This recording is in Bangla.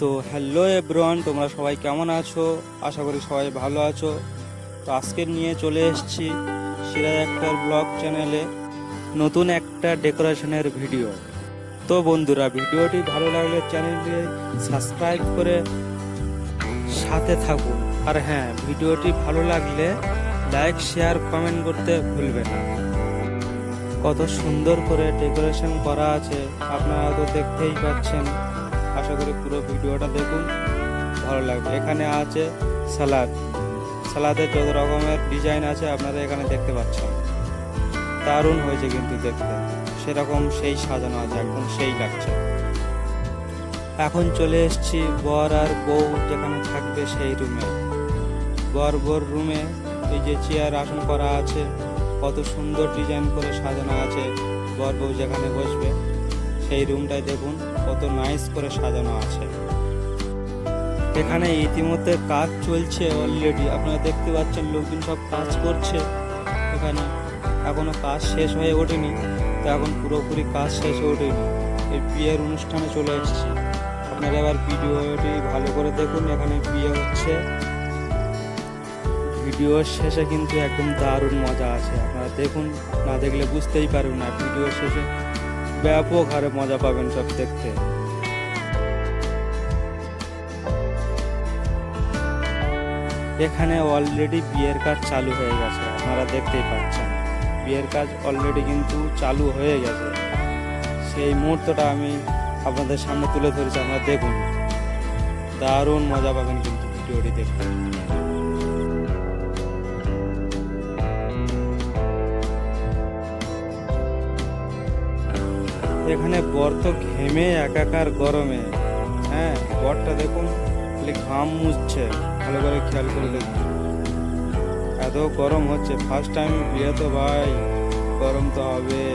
তো হ্যালো এভরিওয়ান, তোমরা সবাই কেমন আছো? আশা করি সবাই ভালো আছো। তো আজকে নিয়ে চলে এসেছি সিরাজ আক্তার ব্লগ চ্যানেলে নতুন একটা ডেকোরেশনের ভিডিও। তো বন্ধুরা, ভিডিওটি ভালো লাগলে চ্যানেলটি সাবস্ক্রাইব করে সাথে থাকুন। আর হ্যাঁ, ভিডিওটি ভালো লাগলে লাইক শেয়ার কমেন্ট করতে ভুলবেন না। কত সুন্দর করে ডেকোরেশন করা আছে আপনারা তো দেখতেই পাচ্ছেন। আশা করি পুরো ভিডিওটা দেখুন, ভালো লাগবে। এখানে আছে সালাদের যত রকমের ডিজাইন আছে আপনারা এখানে দেখতে পাচ্ছেন। দারুণ হয়েছে কিন্তু দেখতে, সেরকম সেই সাজানো আছে, একদম সেই লাগছে। এখন চলে এসেছি বর আর বউ যেখানে থাকবে সেই রুমে। বর রুমে এই যে চেয়ার আসন করা আছে, কত সুন্দর ডিজাইন করে সাজানো আছে। বর বউ যেখানে বসবে সেই রুমটাই দেখুন কত নাইস করে সাজানো আছে। এখানে ইতিমধ্যে কাজ চলছে অলরেডি, আপনারা দেখতে পাচ্ছেন লোকজন সব কাজ করছে। এখানে এখনো কাজ শেষ হয়ে ওঠেনি, তো এখন পুরোপুরি কাজ শেষ হয়ে ওঠেনি। এই বিয়ের অনুষ্ঠানে চলে এসেছি, আপনারা এবার ভিডিওটি ভালো করে দেখুন। এখানে বিয়ে হচ্ছে, ভিডিওর শেষে কিন্তু একদম দারুণ মজা আছে। আপনারা দেখুন, না দেখলে বুঝতেই পারবেন না। ভিডিওর শেষে ব্যাপক হারে মজা পাবেন সব দেখতে। এখানে অলরেডি বিয়ের কাজ চালু হয়ে গেছে, আপনারা দেখতেই পাচ্ছেন। বিয়ের কাজ অলরেডি কিন্তু চালু হয়ে গেছে, সেই মুহূর্তটা আমি আপনাদের সামনে তুলে ধরেছি। আপনারা দেখুন, দারুণ মজা পাবেন কিন্তু ভিডিওটি দেখতে। এখানে বর তো ঘেমে একাকার গরমে। হ্যাঁ, বরটা দেখুন খালি ঘাম মুছছে, ভালো করে খেয়াল করে দেখুন। এত গরম হচ্ছে, ফার্স্ট টাইম বিয়ে তো ভাই গরম তো হবে।